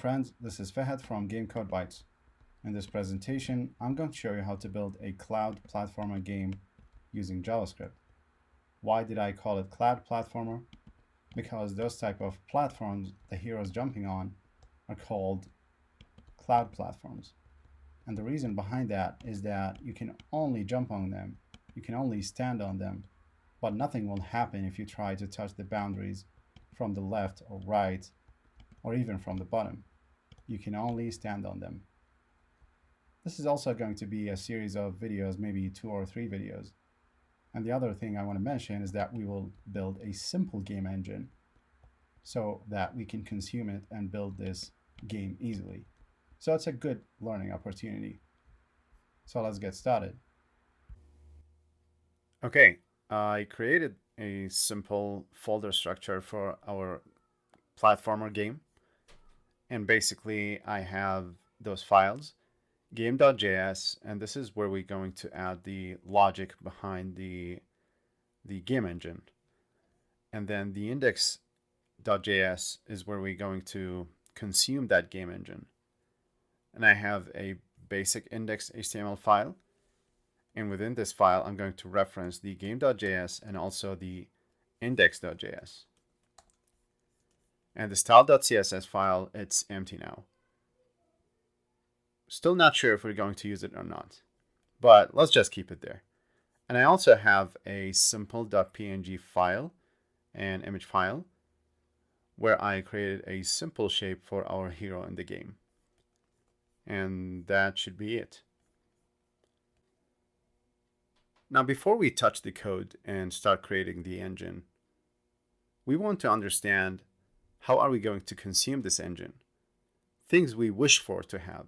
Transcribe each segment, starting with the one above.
friends, this is Fahad from Game Code Bytes. In this presentation, I'm going to show you how to build a cloud platformer game using JavaScript. Why did I call it cloud platformer? Because those type of platforms the hero is jumping on are called cloud platforms. And the reason behind that is that you can only jump on them, you can only stand on them, but nothing will happen if you try to touch the boundaries from the left or right, or even from the bottom. You can only stand on them. This is also going to be a series of videos, maybe 2 or 3 videos. And the other thing I want to mention is that we will build a simple game engine so that we can consume it and build this game easily. So it's a good learning opportunity. So let's get started. Okay, I created a simple folder structure for our platformer game. And basically I have those files, game.js, and this is where we're going to add the logic behind the game engine. And then the index.js is where we're going to consume that game engine. And I have a basic index HTML file. And within this file, I'm going to reference the game.js and also the index.js. And the style.css file, it's empty now. Still not sure if we're going to use it or not, but let's just keep it there. And I also have a simple.png file, an image file, where I created a simple shape for our hero in the game. And that should be it. Now, before we touch the code and start creating the engine, we want to understand how are we going to consume this engine? Things we wish for to have.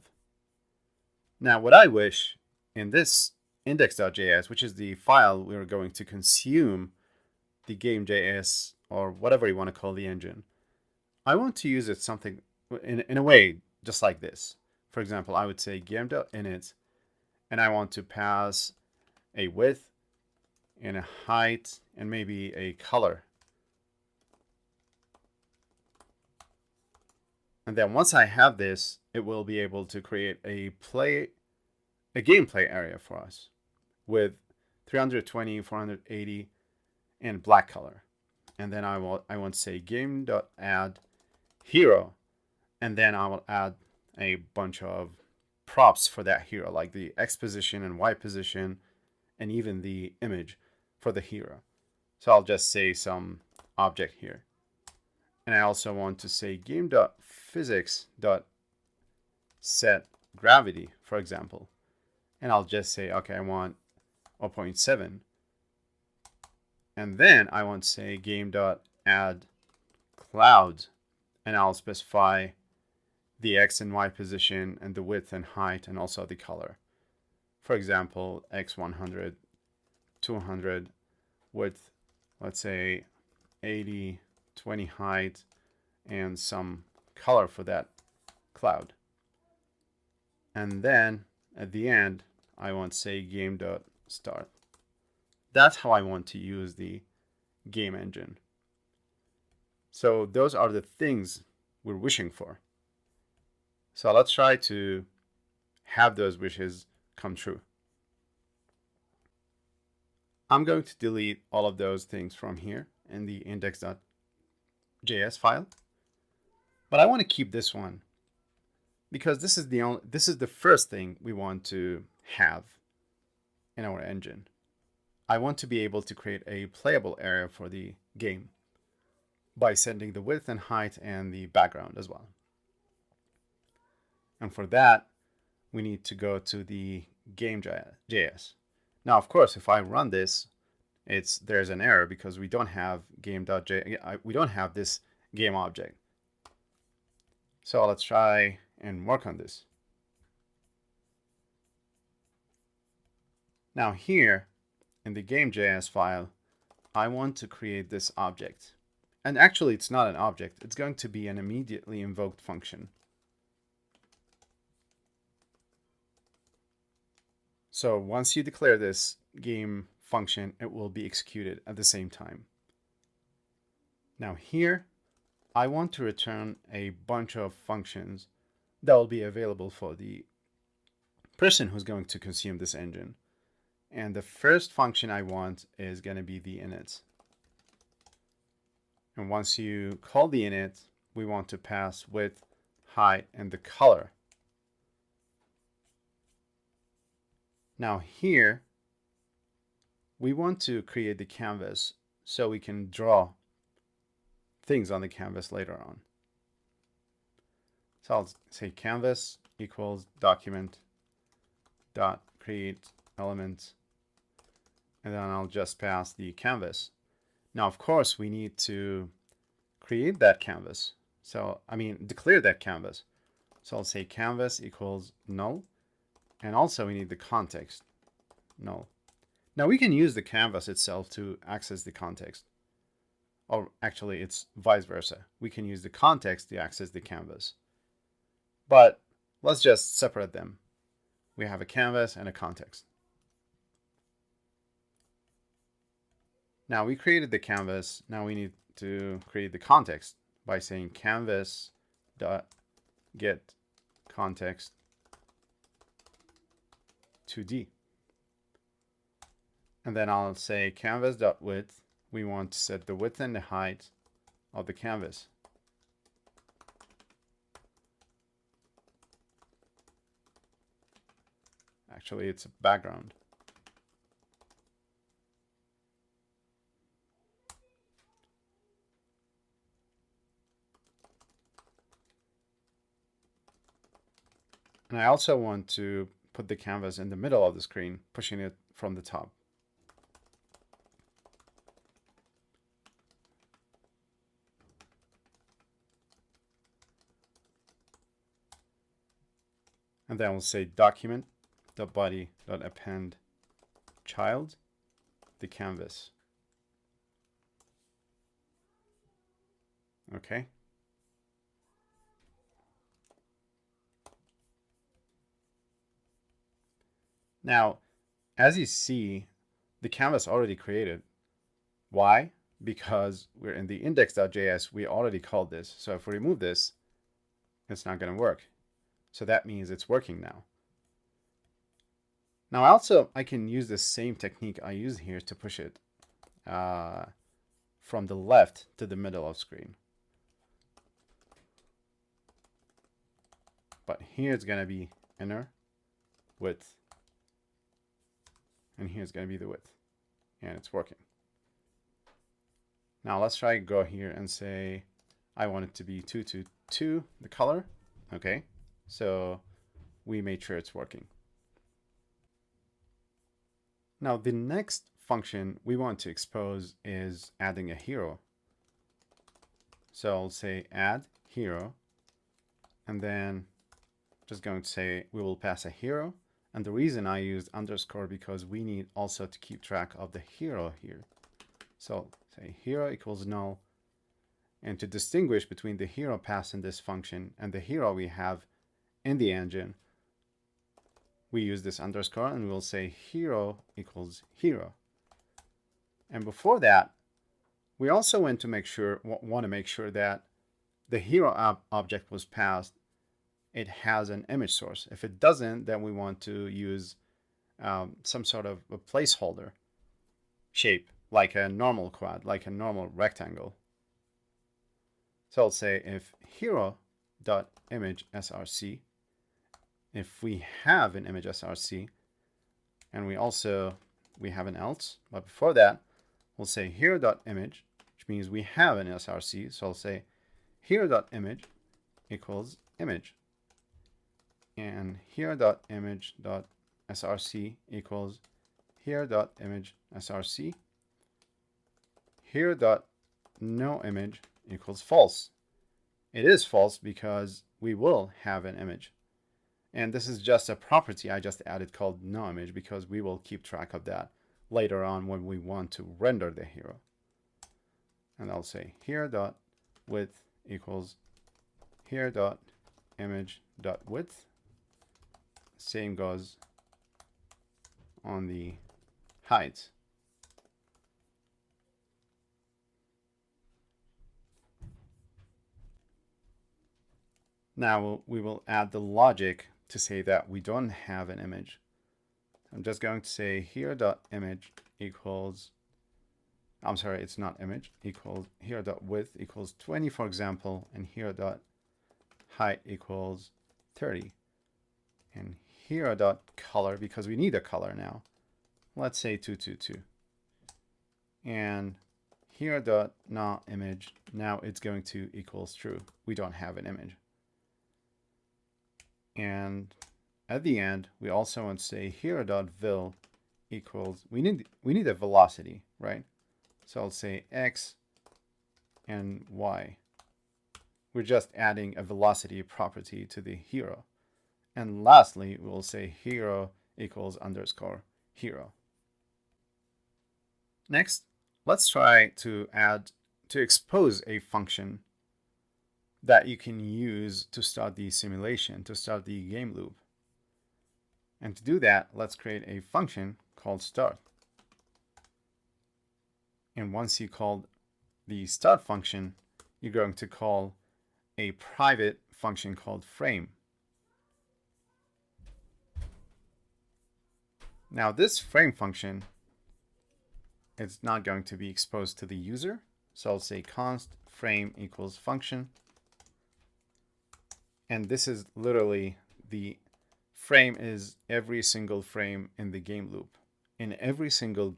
Now, what I wish in this index.js, which is the file we're going to consume the game.js or whatever you want to call the engine, I want to use it something in a way just like this. For example, I would say game.init, and I want to pass a width and a height and maybe a color. And then once I have this, it will be able to create a gameplay area for us with 320, 480, and black color. And then I want to say game.add hero, and then I will add a bunch of props for that hero, like the X position and Y position, and even the image for the hero. So I'll just say some object here. And I also want to say game.physics.setGravity, for example. And I'll just say, okay, I want 0.7. And then I want to say game.addCloud. And I'll specify the X and Y position and the width and height and also the color. For example, X 100, 200, width, let's say 80, 20 height, and some color for that cloud. And then at the end, I want to say game.start. That's how I want to use the game engine. So those are the things we're wishing for. So let's try to have those wishes come true. I'm going to delete all of those things from here in the index.js file. But I want to keep this one because this is the first thing we want to have in our engine. I want to be able to create a playable area for the game by setting the width and height and the background as well. And for that, we need to go to the game.js. Now, of course, if I run this, there's an error because we don't have game.js. We don't have this game object. So let's try and work on this. Now here in the game.js file, I want to create this object. And actually, it's not an object. It's going to be an immediately invoked function. So once you declare this game function, it will be executed at the same time. Now here, I want to return a bunch of functions that will be available for the person who's going to consume this engine. And the first function I want is going to be the init. And once you call the init, we want to pass width, height, and the color. Now here, we want to create the canvas so we can draw things on the canvas later on. So I'll say canvas equals document dot create element, and then I'll just pass the canvas. Now, of course, we need to create that canvas. So, declare that canvas. So I'll say canvas equals null, and also we need the context null. Now we can use the canvas itself to access the context. Or actually, it's vice versa. We can use the context to access the canvas. But let's just separate them. We have a canvas and a context. Now we created the canvas. Now we need to create the context by saying canvas dot get context 2D. And then I'll say canvas dot width. We want to set the width and the height of the canvas. Actually, it's a background. And I also want to put the canvas in the middle of the screen, pushing it from the top. And then we'll say document.body.append child, the canvas. Okay. Now, as you see, the canvas already created. Why? Because we're in the index.js, we already called this. So if we remove this, it's not going to work. So that means it's working now. Now also, I can use the same technique I use here to push it from the left to the middle of screen. But here it's going to be inner width. And here's going to be the width. And it's working. Now let's try to go here and say I want it to be 222, the color. Okay. So we made sure it's working. Now the next function we want to expose is adding a hero. So I'll say add hero, and then just going to say we will pass a hero. And the reason I used underscore because we need also to keep track of the hero here. So say hero equals null. And to distinguish between the hero pass in this function and the hero we have in the engine, we use this underscore and we'll say hero equals hero. And before that, we also want to make sure that the hero object was passed. It has an image source. If it doesn't, then we want to use some sort of a placeholder shape, like a normal quad, like a normal rectangle. So I'll say if hero.image src, if we have an image src, and we have an else, but before that, we'll say hero.image, which means we have an src. So I'll say hero.image equals image. And here.image.src equals here.image.src. Here.noImage equals false. It is false because we will have an image. And this is just a property I just added called noImage because we will keep track of that later on when we want to render the hero. And I'll say here.width equals here.image.width. Same goes on the height. Now we will add the logic to say that we don't have an image. I'm just going to say here.image equals, I'm sorry, it's not image, equals here.width equals 20, for example, and here.height equals 30. And here.color, because we need a color now, let's say 222. And here.not_image, now it's going to equals true. We don't have an image. And at the end, we also want to say here.vil equals, we need a velocity, right? So I'll say x and y. We're just adding a velocity property to the hero. And lastly, we'll say hero equals underscore hero. Next, let's try to expose a function that you can use to start the simulation, to start the game loop. And to do that, let's create a function called start. And once you call the start function, you're going to call a private function called frame. Now this frame function, it's not going to be exposed to the user. So I'll say const frame equals function. And this is literally the frame is every single frame in the game loop. In every single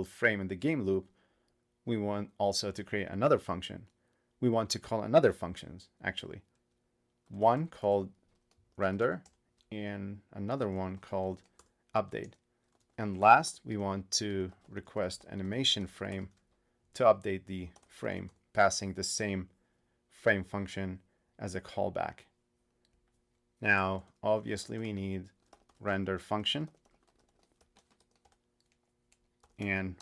frame in the game loop, we want also to create another function. We want to call another functions, actually. One called render and another one called update. And last, we want to request animation frame to update the frame, passing the same frame function as a callback. Now, obviously, we need render function, and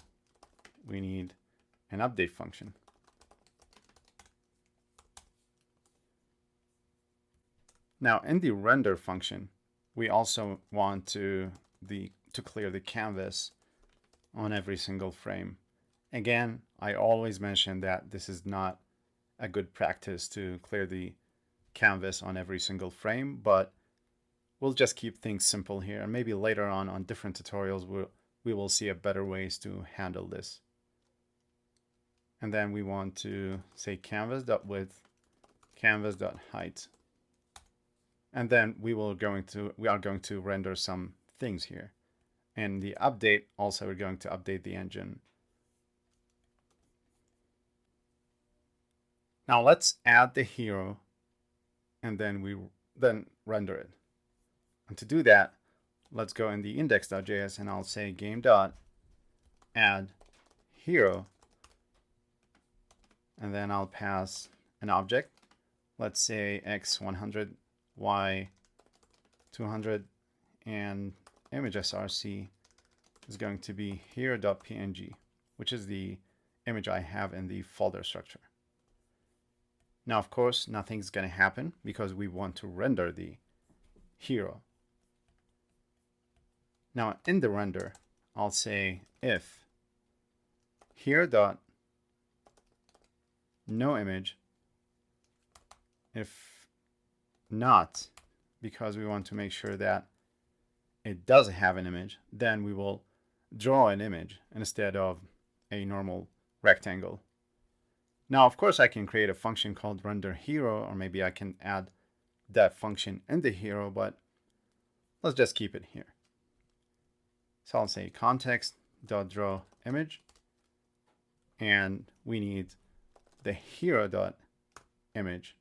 we need an update function. Now, in the render function, we also want to clear the canvas on every single frame. Again, I always mention that this is not a good practice to clear the canvas on every single frame, but we'll just keep things simple here. And maybe later on different tutorials, we will see a better ways to handle this. And then we want to say canvas.width, canvas.height. And then we are going to render some things here. And the update, also we're going to update the engine. Now let's add the hero and then render it. And to do that, let's go in the index.js and I'll say game.add hero. And then I'll pass an object. Let's say x 100, y 200, and image src is going to be hero.png, which is the image I have in the folder structure. Now, of course, nothing's going to happen because we want to render the hero. Now, in the render, I'll say if here.noImage, if not, because we want to make sure that it does have an image, then we will draw an image instead of a normal rectangle. Now, of course, I can create a function called render hero, or maybe I can add that function in the hero, but let's just keep it here. So I'll say context.drawImage, and we need the hero.image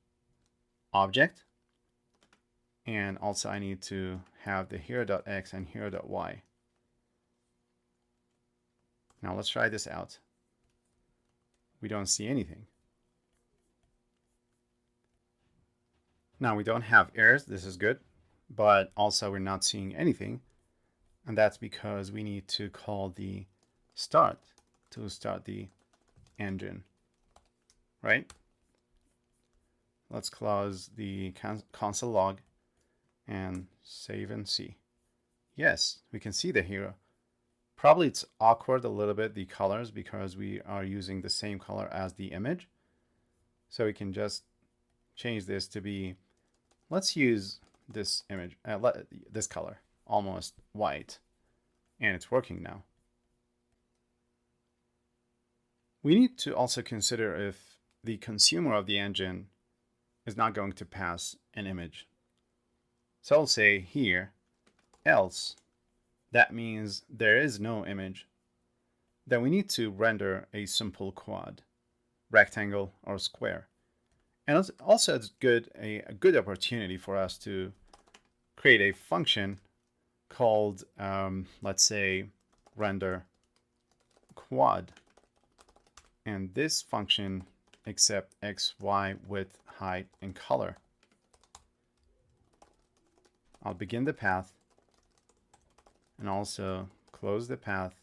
object. And also I need to have the hero.x and hero.y. Now let's try this out. We don't see anything. Now we don't have errors. This is good. But also we're not seeing anything. And that's because we need to call the start to start the engine, right? Let's close the console log and save and see. Yes, we can see the hero. Probably it's awkward a little bit, the colors, because we are using the same color as the image. So we can just change this to be, let's use this image, this color, almost white, and it's working now. We need to also consider if the consumer of the engine is not going to pass an image. So I'll say here, else, that means there is no image. Then we need to render a simple quad, rectangle, or square. And also it's a good opportunity for us to create a function called, let's say, render quad. And this function accepts x, y, width, height, and color. I'll begin the path and also close the path.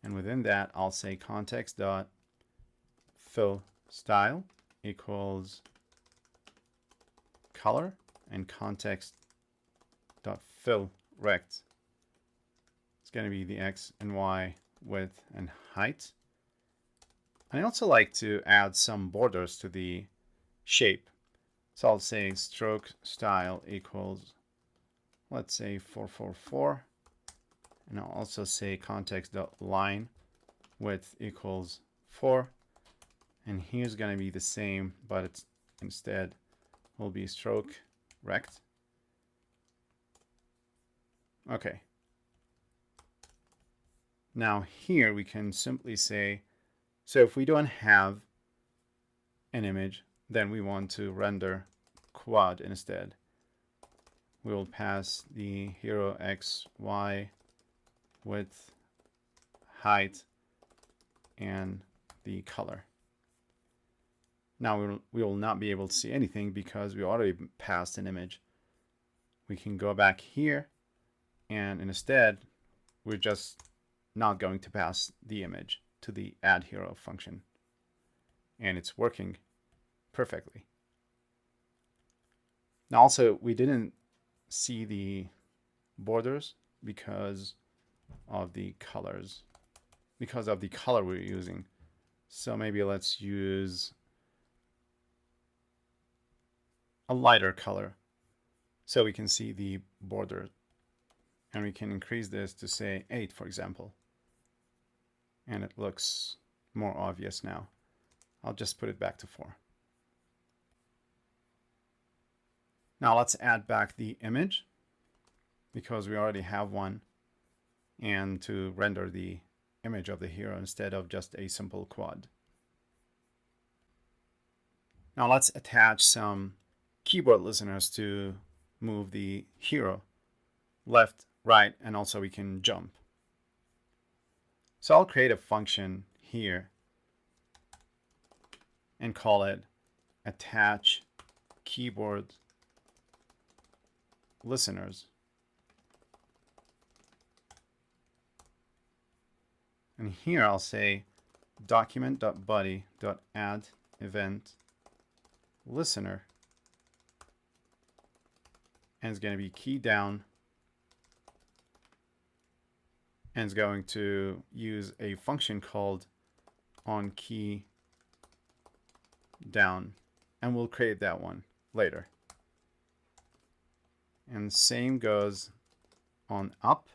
And within that, I'll say context.fill style equals color and context.fill rect. It's going to be the x and y, width, and height. And I also like to add some borders to the shape. So I'll say stroke style equals, let's say 444. And I'll also say context.line width equals 4. And here's going to be the same, but it's instead will be stroke rect. Okay. Now here we can simply say, so if we don't have an image, then we want to render quad instead. We will pass the hero x, y, width, height, and the color. Now we will not be able to see anything because we already passed an image. We can go back here, and instead we're just not going to pass the image to the add hero function. And it's working perfectly. Now also, we didn't see the borders because of the colors, because of the color we're using. So maybe let's use a lighter color so we can see the border. And we can increase this to say 8, for example. And it looks more obvious now. I'll just put it back to 4. Now let's add back the image because we already have one, and to render the image of the hero instead of just a simple quad. Now let's attach some keyboard listeners to move the hero left, right, and also we can jump. So I'll create a function here and call it attach keyboard listeners. And here I'll say document.body.add event listener. And it's going to be key down. And it's going to use a function called onKeyDown. And we'll create that one later. And same goes on up.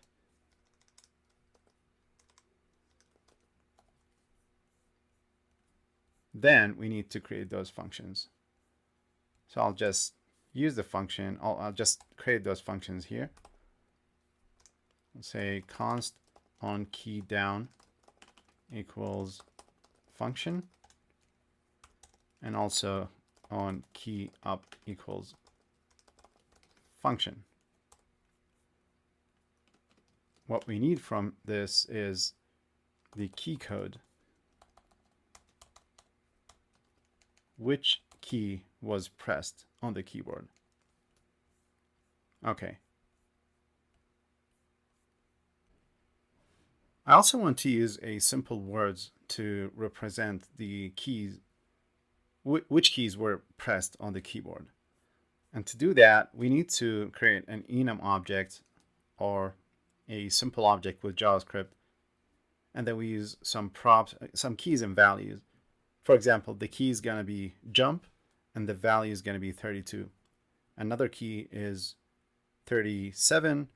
Then we need to create those functions. So I'll just use the function. I'll just create those functions here. I'll say const onKeyDown equals function, and also onKeyUp equals function. What we need from this is the key code. Which key was pressed on the keyboard? Okay. I also want to use a simple words to represent the keys, which keys were pressed on the keyboard. And to do that, we need to create an enum object or a simple object with JavaScript. And then we use some props, some keys and values. For example, the key is going to be jump, and the value is going to be 32. Another key is 37,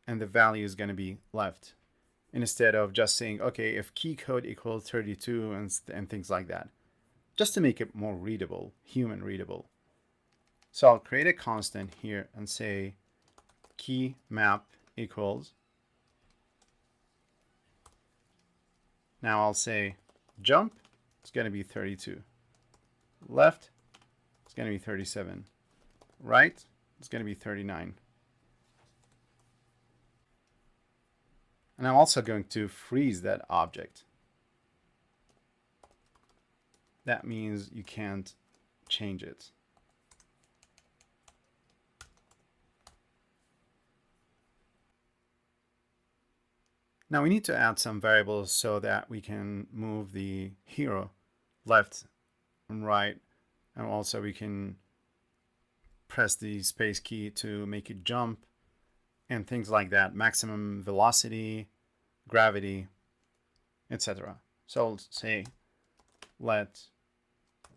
and the value is going to be left. Instead of just saying, okay, if key code equals 32 and things like that, just to make it more readable, human readable. So I'll create a constant here and say key map equals. Now I'll say jump, it's going to be 32. Left, it's going to be 37. Right, it's going to be 39. And I'm also going to freeze that object. That means you can't change it. Now we need to add some variables so that we can move the hero left and right, and also we can press the space key to make it jump and things like that, maximum velocity, gravity, etc. So I'll say let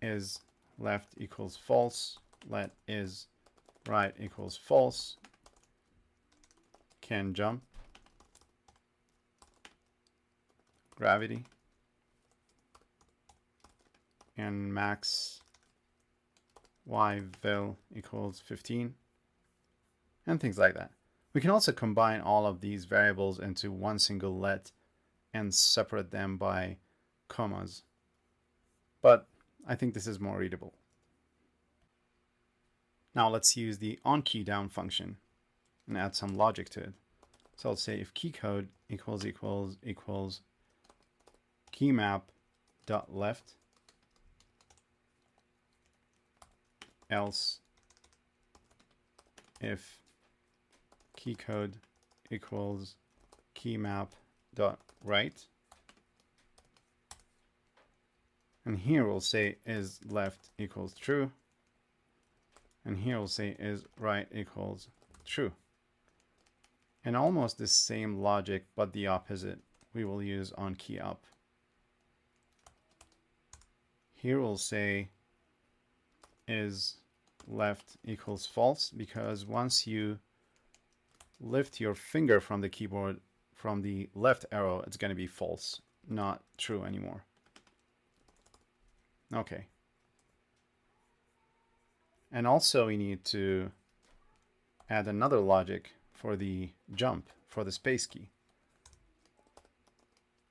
is left equals false, let is right equals false, can jump, gravity, and max y vel equals 15, and things like that. We can also combine all of these variables into one single let and separate them by commas, but I think this is more readable. Now let's use the onKeyDown function and add some logic to it. So I'll say if key code equals key map dot left, else if key code equals key map dot right, and here we'll say is left equals true, and here we'll say is right equals true. And almost the same logic but the opposite we will use on key up. Here we'll say is left equals false, because once you lift your finger from the keyboard from the left arrow, it's going to be false, not true anymore. Okay. And also we need to add another logic for the jump, for the space key.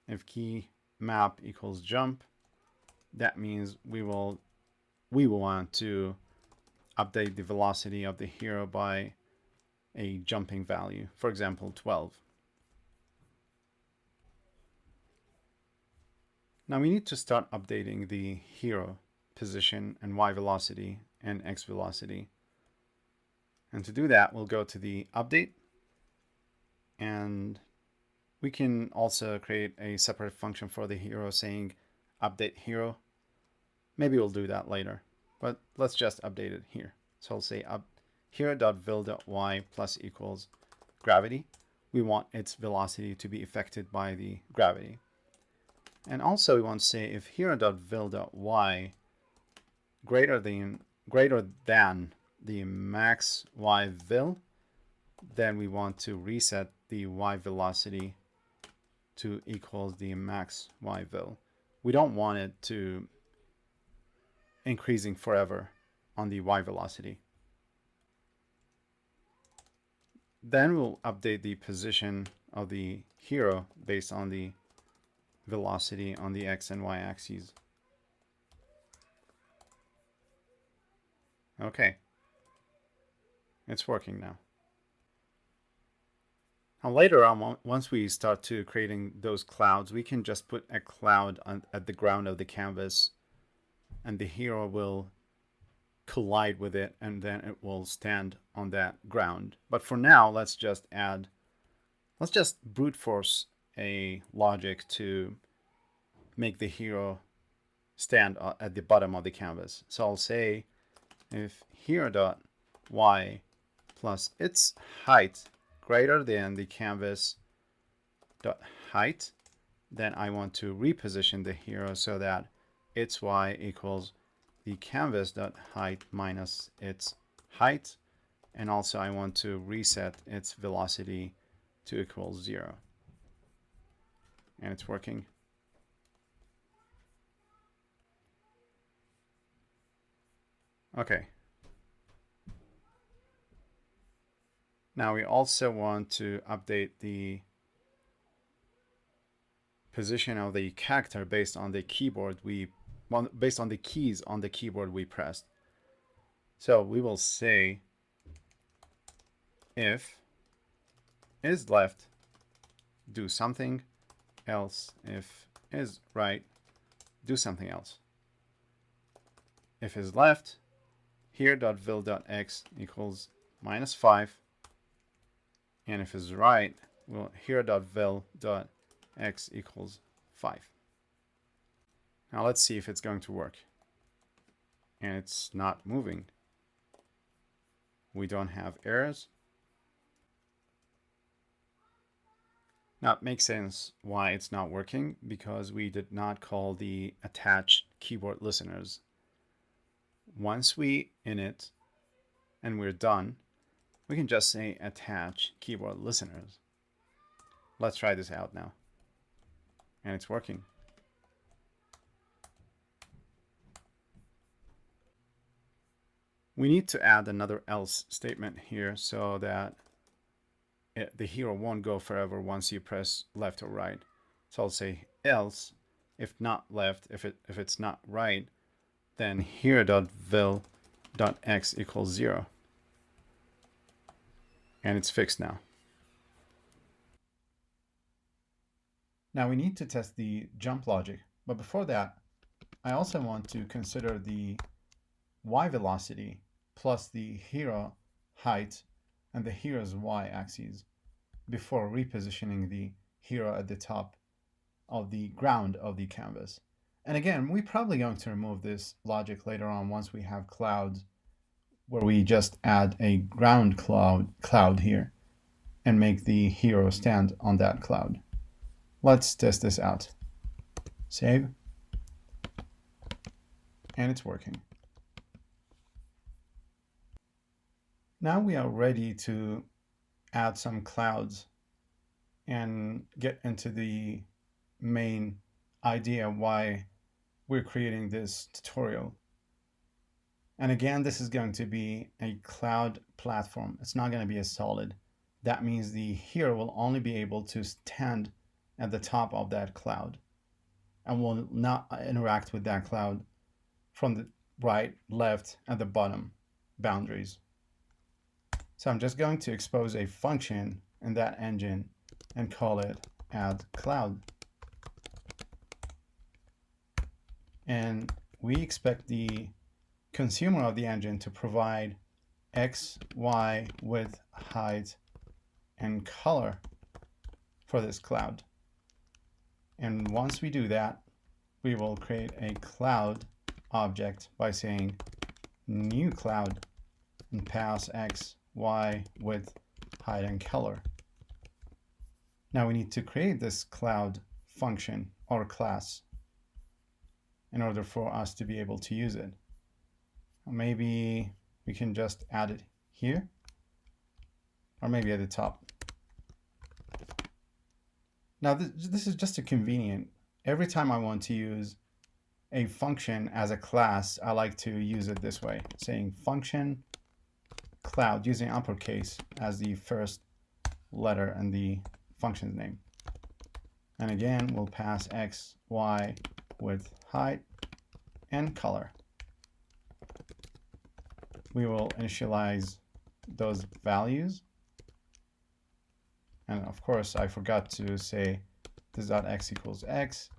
If key map equals jump, that means we will want to update the velocity of the hero by a jumping value, for example 12. Now we need to start updating the hero position and y velocity and x velocity. And to do that, we'll go to the update, and we can also create a separate function for the hero saying update hero. Maybe we'll do that later, but let's just update it here. So I'll say hero.vil.y plus equals gravity. We want its velocity to be affected by the gravity. And also we want to say if hero.vil.y greater than the max y vil, then we want to reset the y velocity to equals the max y vil. We don't want it to increasing forever on the y velocity. Then we'll update the position of the hero based on the velocity on the x and y axes. Okay, it's working now. Now later on, once we start to creating those clouds, we can just put a cloud at the ground of the canvas, and the hero will collide with it, and then it will stand on that ground. But for now, let's just brute force a logic to make the hero stand at the bottom of the canvas. So I'll say if hero.y plus its height greater than the canvas dot height, then I want to reposition the hero so that its y equals the canvas.height minus its height, and also I want to reset its velocity to equal 0. And it's working. Okay. Now we also want to update the position of the character based on the based on the keys on the keyboard we pressed. So we will say if is left, do something else. If is right, do something else. If is left, here.vil.x equals -5. And if is right, well, here.vil.x equals 5. Now let's see if it's going to work. And it's not moving. We don't have errors. Now it makes sense why it's not working, because we did not call the attached keyboard listeners. Once we init and we're done, we can just say attach keyboard listeners. Let's try this out now. And it's working. We need to add another else statement here so that the hero won't go forever once you press left or right. So I'll say else, if not left, if it's not right, then here.vil.x equals 0. And it's fixed now. Now we need to test the jump logic, but before that, I also want to consider the y velocity plus the hero height and the hero's y-axis before repositioning the hero at the top of the ground of the canvas. And again, we're probably going to remove this logic later on once we have clouds, where we just add a ground cloud here and make the hero stand on that cloud. Let's test this out. Save. And it's working. Now we are ready to add some clouds and get into the main idea why we're creating this tutorial. And again, this is going to be a cloud platform. It's not going to be a solid. That means the hero will only be able to stand at the top of that cloud and will not interact with that cloud from the right, left, and the bottom boundaries. So I'm just going to expose a function in that engine and call it add cloud. And we expect the consumer of the engine to provide X, Y, width, height, and color for this cloud. And once we do that, we will create a cloud object by saying new cloud and pass X, Y, width, height, and color. Now we need to create this cloud function or class in order for us to be able to use it. Maybe we can just add it here, or maybe at the top. Now this is just a convenient. Every time I want to use a function as a class, I like to use it this way, saying function cloud, using uppercase as the first letter in the function's name. And again, we'll pass X, Y, width, height, and color. We will initialize those values. And of course, I forgot to say this dot x equals x,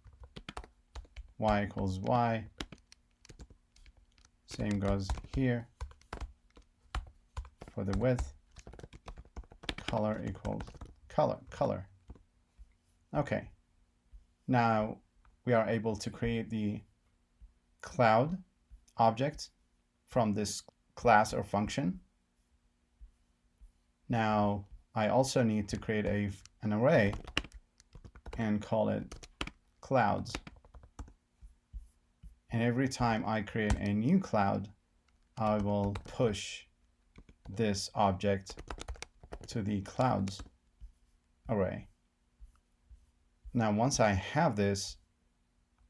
y equals y. Same goes here for the width. Color equals color. Okay. Now we are able to create the cloud object from this class or function. Now I also need to create an array and call it clouds. And every time I create a new cloud, I will push this object to the clouds array. Now, once I have this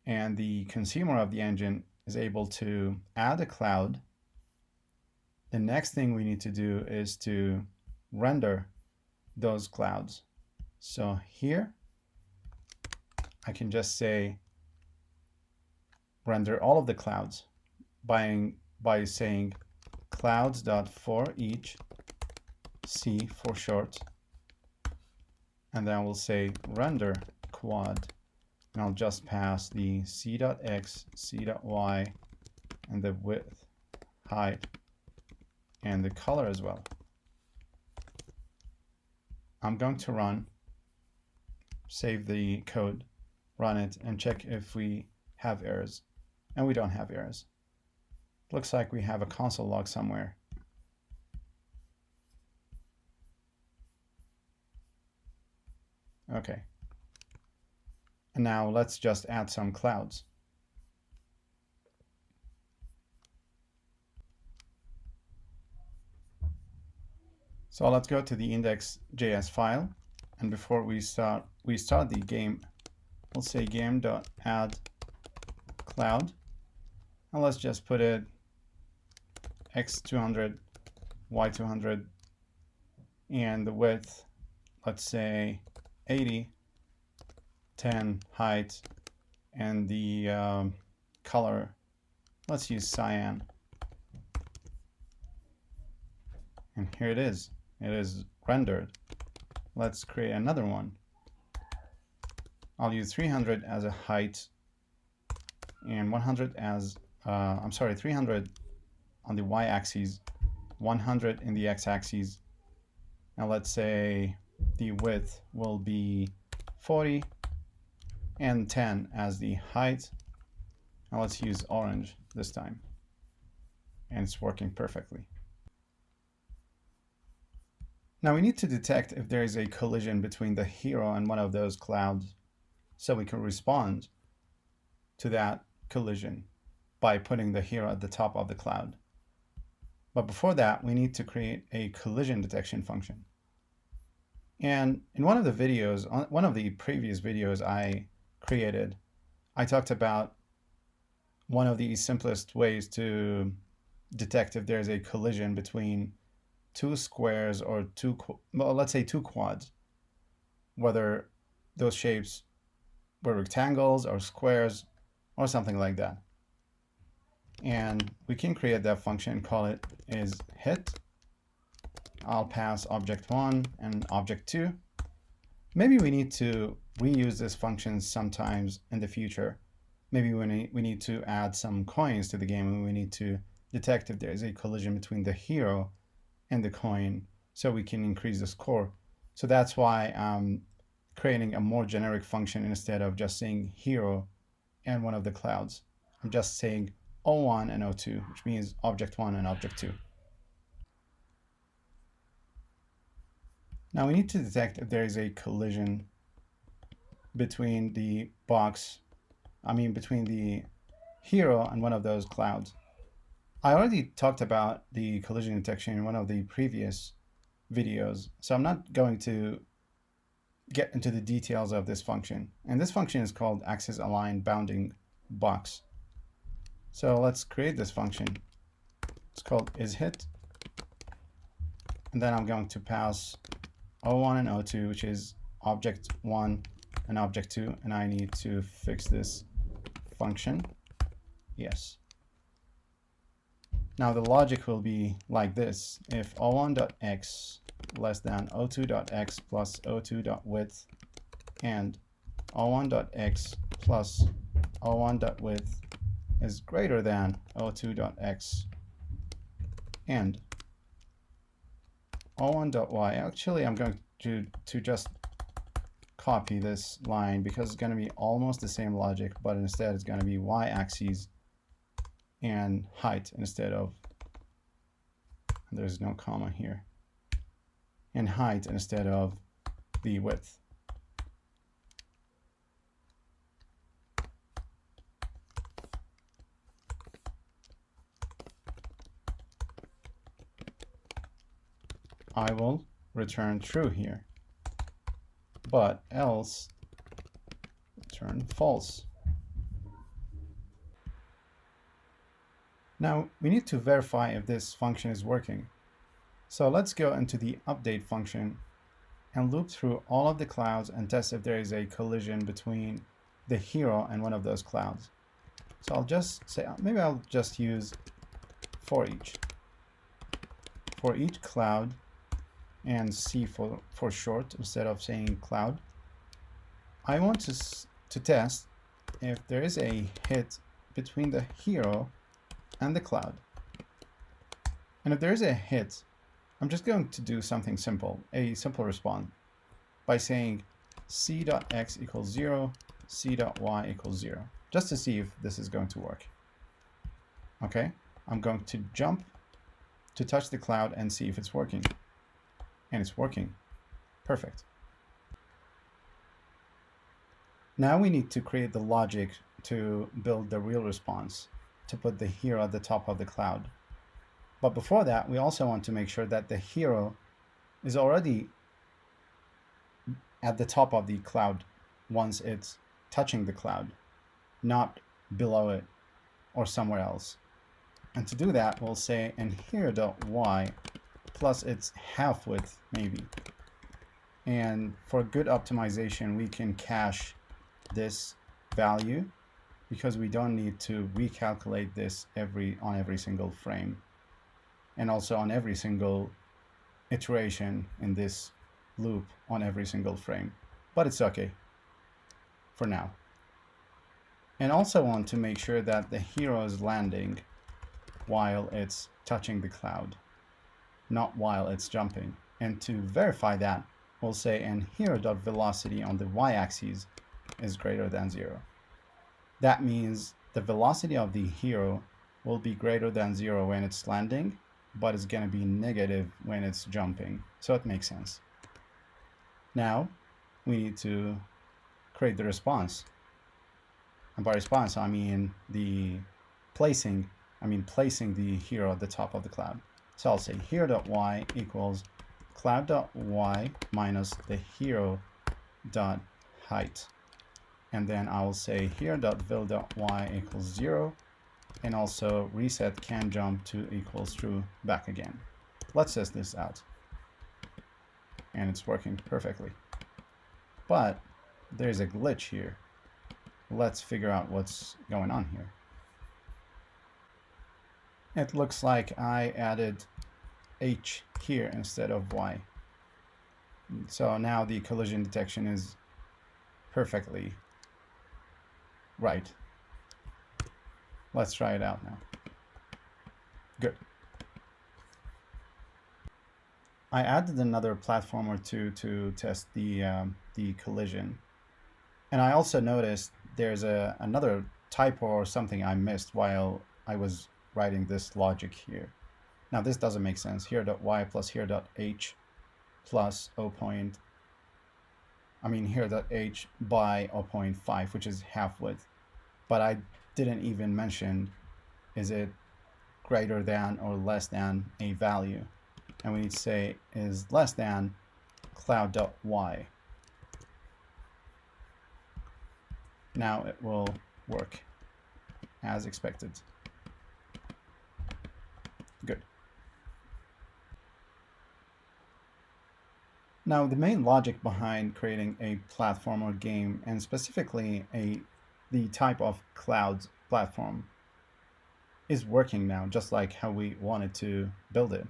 and the consumer of the engine is able to add a cloud, the next thing we need to do is to render those clouds. So here, I can just say render all of the clouds by saying clouds.forEach, C for short, and then we'll say render quad, and I'll just pass the c.x, c.y, and the width, height, and the color as well. I'm going to run, save the code, run it, and check if we have errors. And we don't have errors. Looks like we have a console log somewhere. Okay. And now let's just add some clouds. So let's go to the index.js file, and before we start the game, we'll say game.add cloud, and let's just put it x200, y200, and the width, let's say 80, 10 height, and the color, let's use cyan. And here it is rendered. Let's create another one. I'll use 300 as a height and 100 as, 300 on the y-axis, 100 in the x-axis. Now let's say the width will be 40 and 10 as the height. Now let's use orange this time. And it's working perfectly. Now we need to detect if there is a collision between the hero and one of those clouds, so we can respond to that collision by putting the hero at the top of the cloud. But before that, we need to create a collision detection function. And in one of the videos, one of the previous videos I created, I talked about one of the simplest ways to detect if there's a collision between two squares or let's say two quads, whether those shapes were rectangles or squares or something like that. And we can create that function and call it is hit. I'll pass object1 and object2. Maybe we need to reuse this function sometimes in the future. Maybe we need to add some coins to the game, and we need to detect if there is a collision between the hero and the coin so we can increase the score. So that's why I'm creating a more generic function instead of just saying hero and one of the clouds. I'm just saying O1 and O2, which means object1 and object2. Now we need to detect if there is a collision between the between the hero and one of those clouds. I already talked about the collision detection in one of the previous videos, so I'm not going to get into the details of this function. And this function is called axis align bounding box. So let's create this function. It's called isHit. And then I'm going to pass O1 and O2, which is object1 and object2, and I need to fix this function. Yes. Now the logic will be like this. If O1.x less than O2.x plus O2.width and O1.x plus O1.width is greater than O2.x and O1.y. Actually, I'm going to just copy this line because it's going to be almost the same logic, but instead it's going to be y-axis and height instead of, there's no comma here, and height instead of the width. I will return true here, but else return false. Now we need to verify if this function is working. So let's go into the update function and loop through all of the clouds and test if there is a collision between the hero and one of those clouds. So I'll just say, maybe I'll just use for each cloud and C for short instead of saying cloud. I want to test if there is a hit between the hero and the cloud. And if there is a hit, I'm just going to do something simple, a simple response by saying c.x equals 0, c.y equals 0, just to see if this is going to work. Okay, I'm going to jump to touch the cloud and see if it's working. And it's working. Perfect. Now we need to create the logic to build the real response, to put the hero at the top of the cloud. But before that, we also want to make sure that the hero is already at the top of the cloud once it's touching the cloud, not below it or somewhere else. And to do that, we'll say and hero.y plus its half width maybe. And for good optimization, we can cache this value because we don't need to recalculate this on every single frame and also on every single iteration in this loop on every single frame, but it's okay for now. And also want to make sure that the hero is landing while it's touching the cloud, not while it's jumping. And to verify that, we'll say and hero.velocity on the y-axis is greater than 0. That means the velocity of the hero will be greater than 0 when it's landing, but it's going to be negative when it's jumping. So it makes sense. Now we need to create the response. And by response, I mean placing the hero at the top of the cloud. So I'll say hero.y equals cloud.y minus the hero.height. And then I will say here.vil.y equals 0. And also reset can jump to equals true back again. Let's test this out. And it's working perfectly. But there's a glitch here. Let's figure out what's going on here. It looks like I added H here instead of Y. So now the collision detection is perfectly right. Let's try it out now. Good. I added another platform or two to test the collision. And I also noticed there's another typo or something I missed while I was writing this logic here. Now this doesn't make sense. Here.y plus here.h plus here.h by 0.5, which is half width. But I didn't even mention, is it greater than or less than a value? And we need to say is less than cloud.y. Now it will work as expected. Good. Now the main logic behind creating a platform or game, and specifically the type of cloud platform, is working now, just like how we wanted to build it.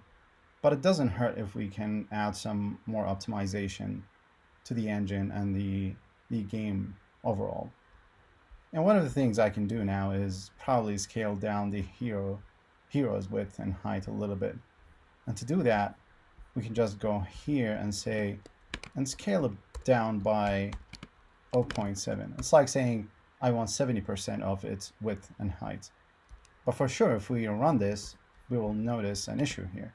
But it doesn't hurt if we can add some more optimization to the engine and the game overall. And one of the things I can do now is probably scale down the hero's width and height a little bit. And to do that, we can just go here and say, and scale it down by 0.7. It's like saying I want 70% of its width and height. But for sure, if we run this, we will notice an issue here,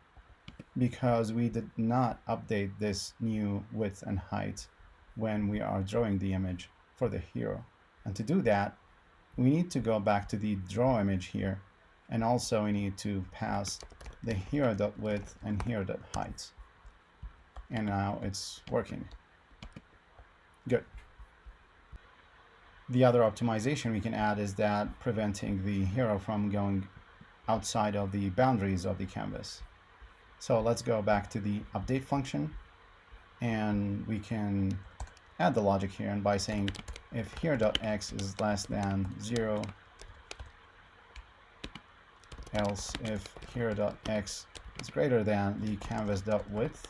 because we did not update this new width and height when we are drawing the image for the hero. And to do that, we need to go back to the draw image here, and also we need to pass the hero.width and hero.height. and now it's working. Good. The other optimization we can add is that preventing the hero from going outside of the boundaries of the canvas. So let's go back to the update function, and we can add the logic here, and by saying if here.x is less than 0, else if here.x is greater than the canvas.width.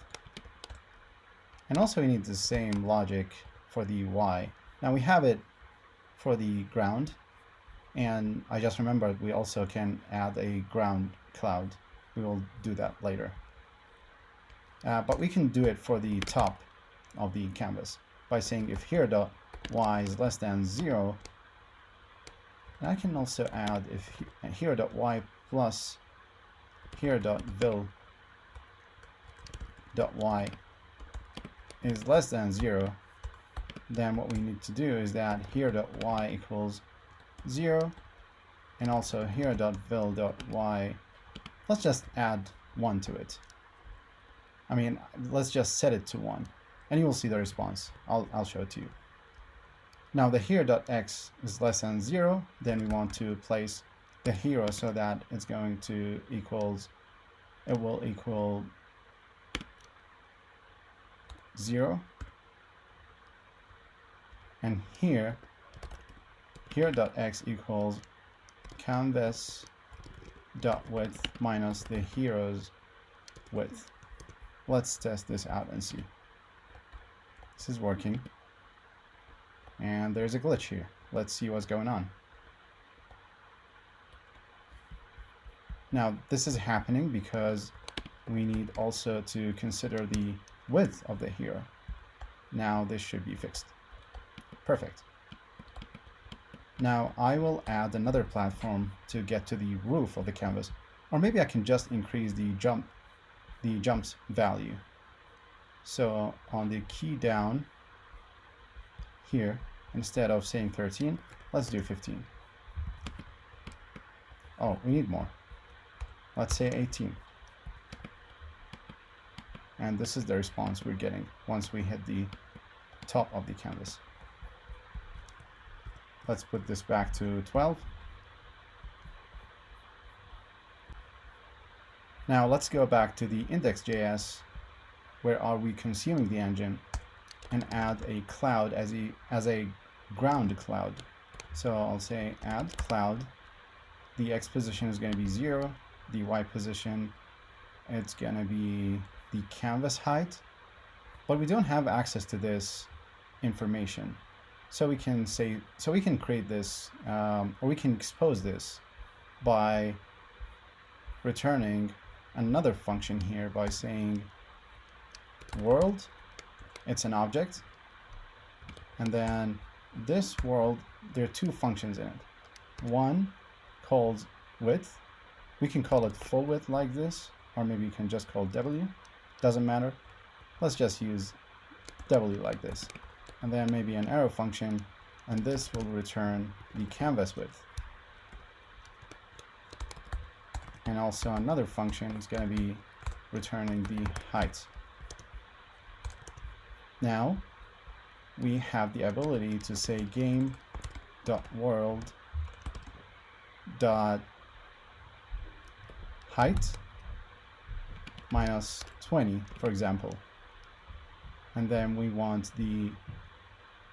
And also we need the same logic for the y. Now we have it for the ground, and I just remembered we also can add a ground cloud. We will do that later. But we can do it for the top of the canvas by saying if here.y is less than 0, and I can also add if here.y plus here.vil.y is less than 0, then what we need to do is that here.y equals 0, and also here.vil.y, let's just add 1 to it. I mean, let's just set it to 1, and you will see the response. I'll show it to you. Now the here.x is less than 0, then we want to place the hero so that it's going to it will equal 0. And here.x equals canvas.width minus the hero's width. Let's test this out and see. This is working. And there's a glitch here. Let's see what's going on. Now, this is happening because we need also to consider the width of the hero. Now this should be fixed. Perfect. Now I will add another platform to get to the roof of the canvas, or maybe I can just increase the jumps value. So on the key down here, instead of saying 13, let's do 15. Oh, we need more. Let's say 18. And this is the response we're getting once we hit the top of the canvas. Let's put this back to 12. Now let's go back to the index.js, where are we consuming the engine, and add a cloud as a ground cloud. So I'll say add cloud. The x position is going to be 0. The y position, it's going to be the canvas height, but we don't have access to this information. So we can create this, or we can expose this by returning another function here by saying world, it's an object, and then this world, there are two functions in it. One called width. We can call it full width like this, or maybe you can just call W. Doesn't matter. Let's just use W like this. And then maybe an arrow function, and this will return the canvas width. And also another function is going to be returning the height. Now we have the ability to say game.world.height minus 20, for example. And then we want the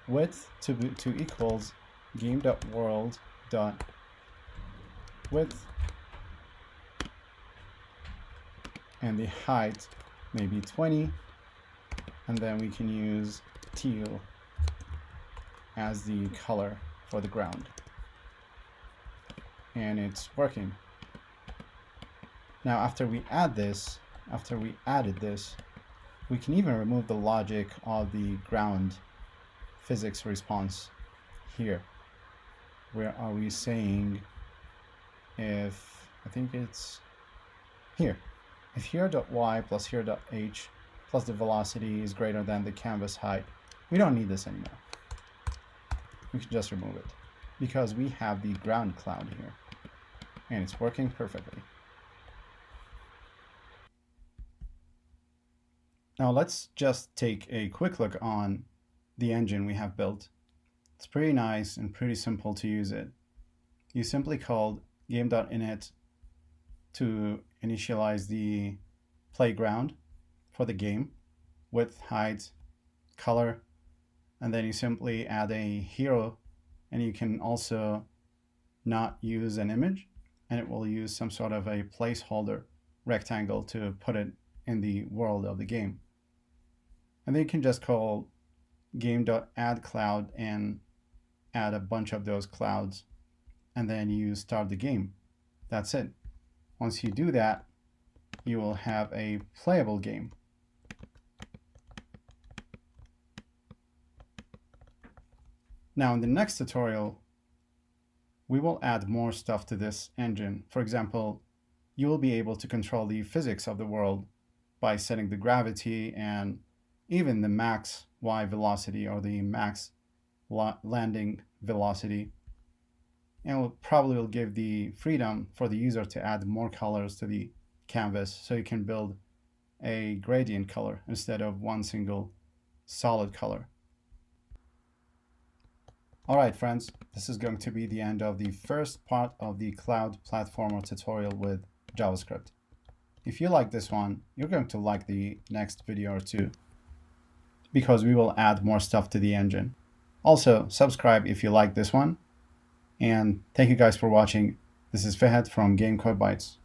width to equals game.world.width, and the height maybe 20, and then we can use teal as the color for the ground. And it's working. Now after we added this, we can even remove the logic of the ground physics response here. Where are we saying if, I think it's here, if here.y plus here.h plus the velocity is greater than the canvas height, we don't need this anymore. We can just remove it because we have the ground cloud here and it's working perfectly. Now let's just take a quick look on the engine we have built. It's pretty nice and pretty simple to use it. You simply called game.init to initialize the playground for the game, width, height, color, and then you simply add a hero, and you can also not use an image, and it will use some sort of a placeholder rectangle to put it in the world of the game. And then you can just call game.addCloud and add a bunch of those clouds, and then you start the game. That's it. Once you do that, you will have a playable game. Now in the next tutorial, we will add more stuff to this engine. For example, you will be able to control the physics of the world by setting the gravity and even the max Y velocity or the max landing velocity. And it probably will give the freedom for the user to add more colors to the canvas, so you can build a gradient color instead of one single solid color. All right, friends, this is going to be the end of the first part of the cloud platformer tutorial with JavaScript. If you like this one, you're going to like the next video or two, because we will add more stuff to the engine. Also, subscribe if you like this one. And thank you guys for watching. This is Fahad from Game Code Bytes.